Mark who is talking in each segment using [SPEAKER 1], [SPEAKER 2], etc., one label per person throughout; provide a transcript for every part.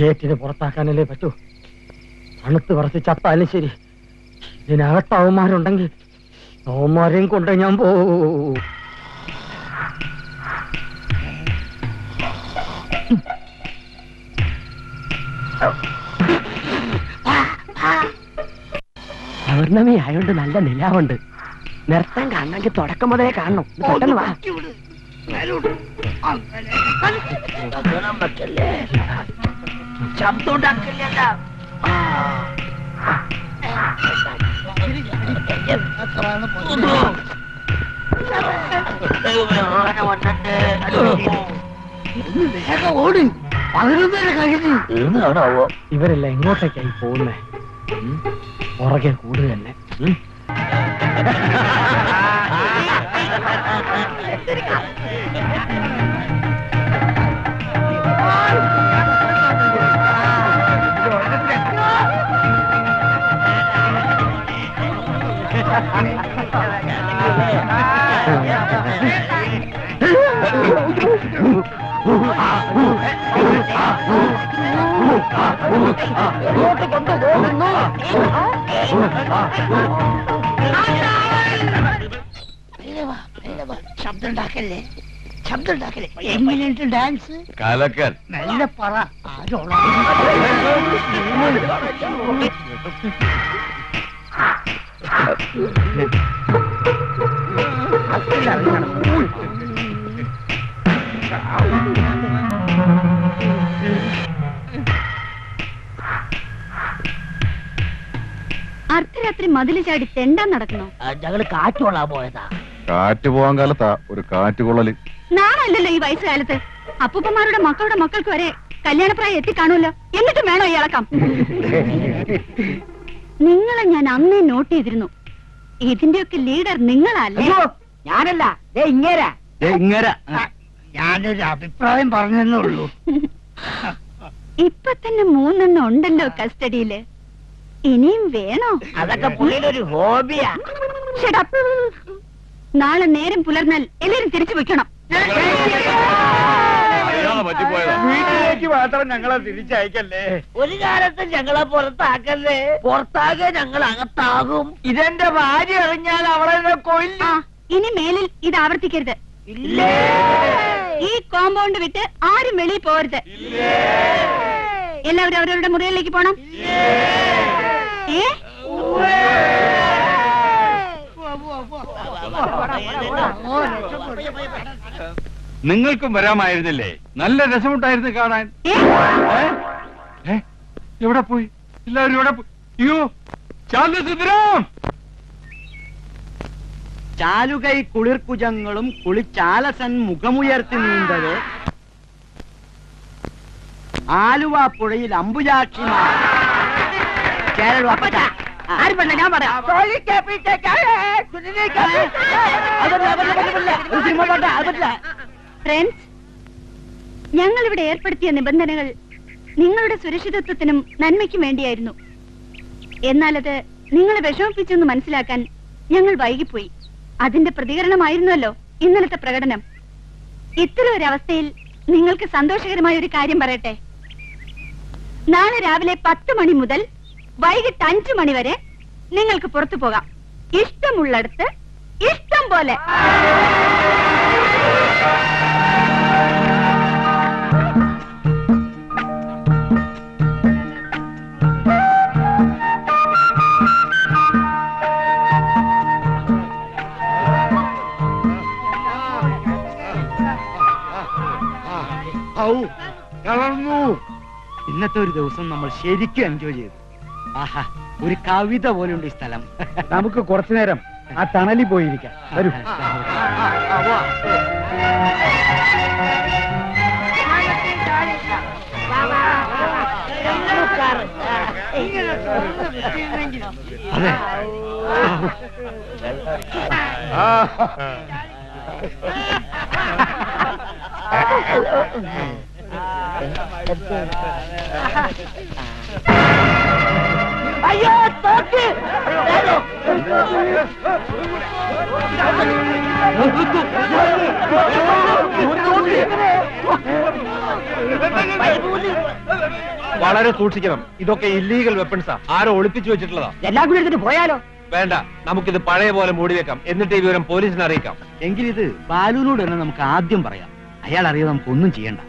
[SPEAKER 1] ഗേറ്റിന് പുറത്താക്കാനല്ലേ പറ്റൂ. തണുത്ത് പറച്ച് ചത്താലും ശരി, ഇതിനകത്ത് അവന്മാരുണ്ടെങ്കിൽ അവന്മാരെയും കൊണ്ട് ഞാൻ പോവും. പൗർണമി ആയോണ്ട് നല്ല നിലാവുണ്ട്. നിർത്താൻ കാണണമെങ്കിൽ തുടക്കം മുതലേ കാണണം. പെട്ടെന്ന് വാ. ശബ്ദം ഉണ്ടാക്കില്ല. ഓടി ഇവരെല്ലാം എങ്ങോട്ടേക്കായി പോകുന്നേ? പുറകെ കൂട് തന്നെ. ശബ്ദമുണ്ടാക്കല്ലേ, ശബ്ദമുണ്ടാക്കല്ലേ. എങ്ങനെയുണ്ട് ഡാൻസ്?
[SPEAKER 2] കലക്കൻ.
[SPEAKER 1] നല്ല പറ. ആരോള
[SPEAKER 3] അർദ്ധരാത്രി മതില് ചാടി തെണ്ടാൻ നടക്കണോ?
[SPEAKER 1] ഞങ്ങള് കാറ്റ് കൊള്ളാൻ പോയതാ.
[SPEAKER 2] കാറ്റ് പോകാൻ കാലത്താ ഒരു കാറ്റ് കൊള്ളല്.
[SPEAKER 3] നാണല്ലോ ഈ വയസ്സുകാലത്ത്. അപ്പൂപ്പന്മാരുടെ മക്കളുടെ മക്കൾക്ക് വരെ കല്യാണപ്രായം എത്തിക്കാണുമല്ലോ. എന്നിട്ടും വേണോ ഈ ഇളക്കം? നിങ്ങളെ ഞാൻ അന്നേ നോട്ട് ചെയ്തിരുന്നു. ഇതിന്റെയൊക്കെ ലീഡർ നിങ്ങളല്ലേ?
[SPEAKER 1] ഞാനല്ല, ഞാനൊരു അഭിപ്രായം പറഞ്ഞെന്നുള്ളൂ.
[SPEAKER 3] ഇപ്പൊ തന്നെ 3 എണ്ണം ഉണ്ടല്ലോ കസ്റ്റഡിയില്. ഇനിയും വേണോ?
[SPEAKER 1] അതൊക്കെ പുള്ളിയിലൊരു ഹോബിയാ.
[SPEAKER 3] നാളെ നേരം പുലർന്നാൽ എല്ലാരും തിരിച്ചു വെക്കണം.
[SPEAKER 4] വീട്ടിലേക്ക് മാത്രം ഞങ്ങളെ തിരിച്ചയക്കല്ലേ.
[SPEAKER 1] ഒരു കാലത്ത് ഞങ്ങളെ പുറത്താക്കല്ലേ. പുറത്താകെ ഞങ്ങൾ അകത്താകും. ഇതെന്റെ ഭാര്യ അറിഞ്ഞാൽ അവളെ കൊല്ലും.
[SPEAKER 3] ഇനി മേലിൽ ഇത് ആവർത്തിക്കരുത്. ഈ കോമ്പൗണ്ട് വിട്ട് ആരും വെളിയിൽ പോകരുത്. എല്ലാവരും അവരവരുടെ മുറികളിലേക്ക് പോണം.
[SPEAKER 2] നിങ്ങൾക്കും വരാമായിരുന്നില്ലേ? നല്ല രസമുണ്ടായിരുന്നു കാണാൻ. എവിടെ പോയി എല്ലാവരും? എവിടെ പോയി? അയ്യോ, ചാന്ദസുന്ദരം!
[SPEAKER 1] ചാലുകൈ കുളിർക്കുജങ്ങളും കുളിച്ചാലസൻ മുഖമുയർത്തി നീണ്ടത് ആലുവ പുഴയിൽ അമ്പുജാക്ഷി. ഞാൻ പറയാം.
[SPEAKER 3] ഫ്രണ്ട്സ്, ഞങ്ങൾ ഇവിടെ ഏർപ്പെടുത്തിയ നിബന്ധനകൾ നിങ്ങളുടെ സുരക്ഷിതത്വത്തിനും നന്മയ്ക്കും വേണ്ടിയായിരുന്നു. എന്നാൽ അത് നിങ്ങളെ വിഷമിപ്പിച്ചെന്ന് മനസ്സിലാക്കാൻ ഞങ്ങൾ വൈകിപ്പോയി. അതിന്റെ പ്രതികരണമായിരുന്നല്ലോ ഇന്നലത്തെ പ്രകടനം. ഇത്തരം ഒരു അവസ്ഥയിൽ നിങ്ങൾക്ക് സന്തോഷകരമായ ഒരു കാര്യം പറയട്ടെ. നാളെ രാവിലെ 10 മണി മുതൽ വൈകിട്ട് 5 മണി വരെ നിങ്ങൾക്ക് പുറത്തു പോകാം. ഇഷ്ടമുള്ളിടത്ത് ഇഷ്ടം പോലെ.
[SPEAKER 1] ഇന്നത്തെ ഒരു ദിവസം നമ്മൾ ശരിക്കും എൻജോയ് ചെയ്തു. ആഹാ, ഒരു കവിത പോലെയുണ്ട് ഈ സ്ഥലം.
[SPEAKER 4] നമുക്ക് കുറച്ചു നേരം ആ തണലിൽ പോയിരിക്കാം. വരൂ.
[SPEAKER 1] അതെ.
[SPEAKER 5] അയ്യോ, തോക്ക്!
[SPEAKER 2] വളരെ സൂക്ഷിക്കണം. ഇതൊക്കെ ഇല്ലീഗൽ വെപ്പൺസാ, ആരോ ഒളിപ്പിച്ചു വെച്ചിട്ടുള്ളതാ.
[SPEAKER 5] എല്ലാം കൂടി എടുത്തിട്ട് പോയാലോ?
[SPEAKER 2] വേണ്ട, നമുക്കിത് പഴയ പോലെ മൂടി വെക്കാം. എന്നിട്ട് ഈ വിവരം പോലീസിനെ അറിയിക്കാം.
[SPEAKER 4] എങ്കിലിത് ബാലുവിനോട് തന്നെ നമുക്ക് ആദ്യം പറയാം. അയാൾ അറിയാതെ നമുക്ക് ഒന്നും ചെയ്യണ്ട.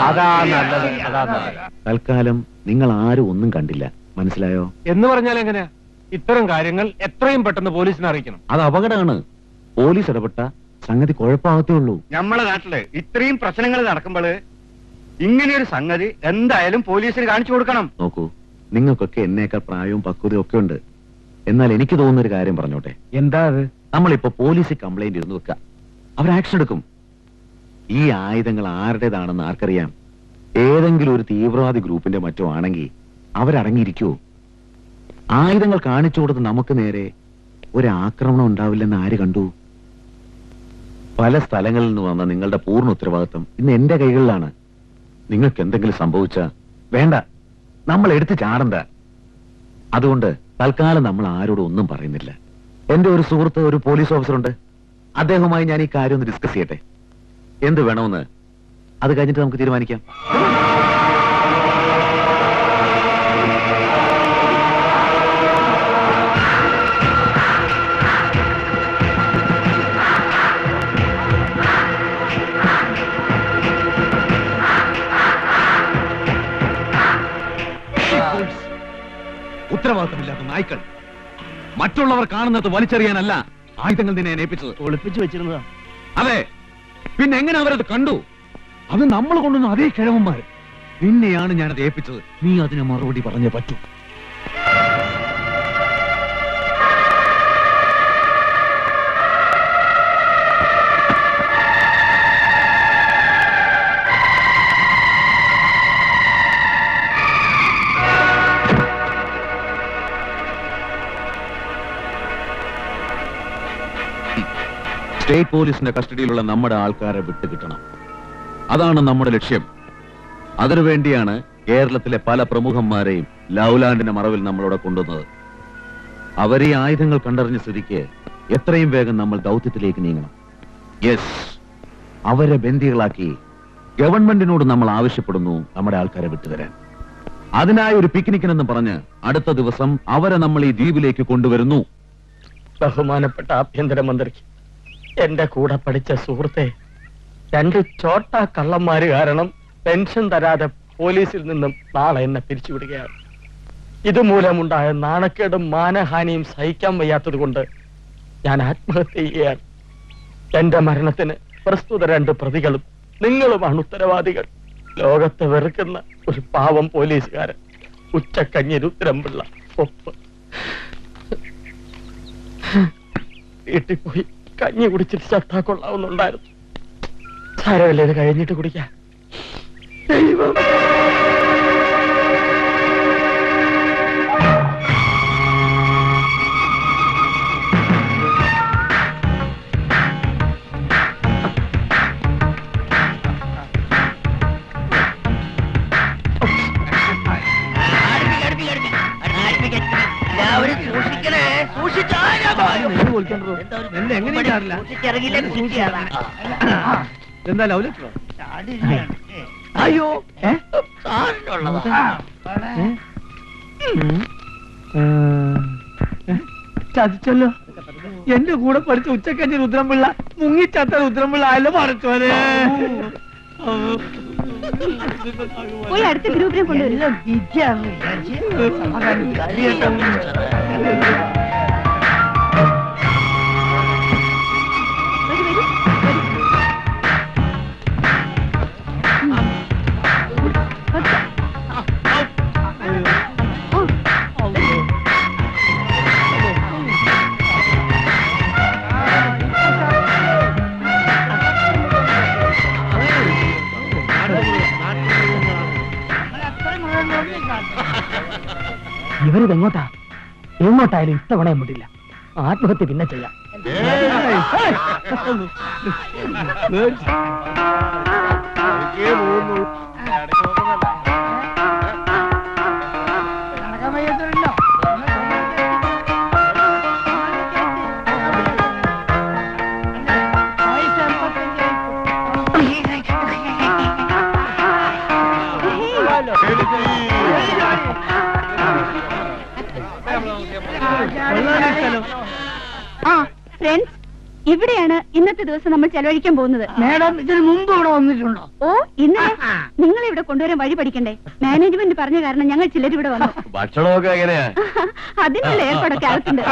[SPEAKER 2] അതാ നല്ലത്, അതാ നല്ലത്.
[SPEAKER 6] തൽക്കാലം നിങ്ങൾ ആരും ഒന്നും കണ്ടില്ല, മനസ്സിലായോ?
[SPEAKER 2] എന്ന് പറഞ്ഞാൽ എങ്ങനെയാ? ഇത്തരം കാര്യങ്ങൾ എത്രയും പെട്ടെന്ന് പോലീസിനെ അറിയിക്കണം.
[SPEAKER 6] അത് അപകടമാണ്. പോലീസ് ഇടപെട്ട സംഗതി കുഴപ്പമാകത്തേ ഉള്ളൂ.
[SPEAKER 4] നമ്മളെ നാട്ടില് ഇത്രയും പ്രശ്നങ്ങൾ നടക്കുമ്പോൾ ഇങ്ങനെയൊരു സംഗതി എന്തായാലും പോലീസിന് കാണിച്ചു കൊടുക്കണം.
[SPEAKER 6] നോക്കൂ, നിങ്ങൾക്കൊക്കെ എന്നേക്കാൾ പ്രായവും പക്വതയും ഒക്കെ ഉണ്ട്. എന്നാൽ എനിക്ക് തോന്നുന്ന ഒരു കാര്യം പറഞ്ഞോട്ടെ.
[SPEAKER 4] എന്താ അത്?
[SPEAKER 6] നമ്മളിപ്പോ പോലീസിൽ കംപ്ലൈന്റ് ഇരുന്ന് വെക്കുക, അവർ ആക്ഷൻ എടുക്കും. ഈ ആയുധങ്ങൾ ആരുടേതാണെന്ന് ആർക്കറിയാം? ഏതെങ്കിലും ഒരു തീവ്രവാദി ഗ്രൂപ്പിന്റെ മറ്റോ ആണെങ്കിൽ അവരടങ്ങിയിരിക്കുവോ? ആയുധങ്ങൾ കാണിച്ചു കൊടുത്ത് നമുക്ക് നേരെ ഒരു ആക്രമണം ഉണ്ടാവില്ലെന്ന് ആര് കണ്ടു? പല സ്ഥലങ്ങളിൽ നിന്ന് വന്ന നിങ്ങളുടെ പൂർണ്ണ ഉത്തരവാദിത്വം ഇന്ന് എന്റെ കൈകളിലാണ്. നിങ്ങൾക്ക് എന്തെങ്കിലും സംഭവിച്ച വേണ്ട, നമ്മൾ എടുത്ത് ചാടണ്ട. അതുകൊണ്ട് തൽക്കാലം നമ്മൾ ആരോടും ഒന്നും പറയുന്നില്ല. എന്റെ ഒരു സുഹൃത്ത്, ഒരു പോലീസ് ഓഫീസറുണ്ട്, അദ്ദേഹവുമായി ഞാൻ ഈ കാര്യം ഒന്ന് ഡിസ്കസ് ചെയ്യട്ടെ. എന്ത് വേണമെന്ന് അത് കഴിഞ്ഞിട്ട് നമുക്ക് തീരുമാനിക്കാം.
[SPEAKER 2] ഉത്തരവാദിത്തമില്ലാത്ത നായ്ക്കൾ. മറ്റുള്ളവർ കാണുന്നത് വലിച്ചെറിയാനല്ല ആയുധങ്ങൾ നിന്നെ ഏൽപ്പിച്ചത്.
[SPEAKER 4] ഒളിപ്പിച്ചു വെച്ചിരുന്നതാ.
[SPEAKER 2] അതെ, പിന്നെ എങ്ങനെ അവരത് കണ്ടു? അത് നമ്മൾ കൊണ്ടുവന്ന അതേ കിഴവന്മാർ. നിന്നെയാണ് ഞാനത് ഏൽപ്പിച്ചത്. നീ അതിന് മറുപടി പറഞ്ഞേ പറ്റൂ.
[SPEAKER 6] സ്റ്റേറ്റ് പോലീസിന്റെ കസ്റ്റഡിയിലുള്ള നമ്മുടെ ആൾക്കാരെ വിട്ടുകിട്ടണം. അതാണ് നമ്മുടെ ലക്ഷ്യം. അതിനുവേണ്ടിയാണ് കേരളത്തിലെ പല പ്രമുഖന്മാരെയും ലൗലാൻഡിന്റെ മറവിൽ നമ്മളോട് കൊണ്ടുവന്നത്. അവരെ ആയുധങ്ങൾ കണ്ടറിഞ്ഞ സ്ഥിതിക്ക് എത്രയും വേഗം നമ്മൾ ദൗത്യത്തിലേക്ക് നീങ്ങണം. യെസ്, അവരെ ബന്ദികളാക്കി ഗവൺമെന്റിനോട് നമ്മൾ ആവശ്യപ്പെടുന്നു നമ്മുടെ ആൾക്കാരെ വിട്ടുതരാൻ. അതിനായി ഒരു പിക്നിക്കിനെന്ന് പറഞ്ഞ് അടുത്ത ദിവസം അവരെ നമ്മൾ ഈ ദ്വീപിലേക്ക് കൊണ്ടുവരുന്നു.
[SPEAKER 1] ബഹുമാനപ്പെട്ട ആഭ്യന്തരമന്ത്രിക്ക് എന്റെ കൂടെ പഠിച്ച സുഹൃത്തെ, 2 ചോട്ട കള്ളന്മാര് കാരണം പെൻഷൻ തരാതെ പോലീസിൽ നിന്നും നാളെ എന്നെ പിരിച്ചുവിടുകയാണ്. ഇതുമൂലമുണ്ടായ നാണക്കേടും മാനഹാനിയും സഹിക്കാൻ വയ്യാത്തത് കൊണ്ട് ഞാൻ ആത്മഹത്യ ചെയ്യുകയാണ്. എന്റെ മരണത്തിന് പ്രസ്തുത 2 പ്രതികളും നിങ്ങളുമാണ് ഉത്തരവാദികൾ. ലോകത്തെ വെറുക്കുന്ന ഒരു പാവം പോലീസുകാരൻ, ഉച്ചക്കഞ്ഞി രുദ്രംപിള്ള. ഒപ്പ്. വീട്ടിൽ പോയി കഞ്ഞി കുടിച്ചിട്ട് ചത്താ കൊള്ളാവുന്നുണ്ടായിരുന്നു. സാരമില്ല, ഇത് കഴിഞ്ഞിട്ട് കുടിക്കാം. ദൈവം.
[SPEAKER 4] എന്താ ലവ് ലെറ്ററോ?
[SPEAKER 5] അയ്യോ
[SPEAKER 4] ചതിച്ചല്ലോ. എന്റെ കൂടെ പഠിച്ച ഉച്ചക്കഞ്ഞി രുദ്രംപിള്ള മുങ്ങിച്ചത്ത രുദ്രംപിള്ള ആയല്ലോ പഠിച്ചോനെ.
[SPEAKER 3] പോയി അടുത്ത ഗ്രൂപ്പിനെ കൊണ്ടുവരും.
[SPEAKER 1] ഇവരിതെങ്ങോട്ടാ? എങ്ങോട്ടായാലും ഇത്തവണയും വിടില്ല. ആത്മഹത്യ പിന്നെ ചെയ്യാം.
[SPEAKER 3] ആ ഫ്രണ്ട്സ്, ഇവിടെയാണ് ഇന്നത്തെ ദിവസം നമ്മൾ ചെലവഴിക്കാൻ പോകുന്നത്.
[SPEAKER 4] മേഡം ഇതിന് മുമ്പ് ഇവിടെ വന്നിട്ടുണ്ടോ?
[SPEAKER 3] ഓ, ഇന്നലെ നിങ്ങളെ ഇവിടെ കൊണ്ടുവരാൻ വഴി പഠിക്കണ്ടേ? മാനേജ്മെന്റ് പറഞ്ഞ കാരണം ഞങ്ങൾ ചിലർ ഇവിടെ വന്നു.
[SPEAKER 6] ഭക്ഷണമൊക്കെ എങ്ങനെയാ?
[SPEAKER 3] അതിനുള്ള ഏർപ്പാടൊക്കെ ആവശ്യമുണ്ട്.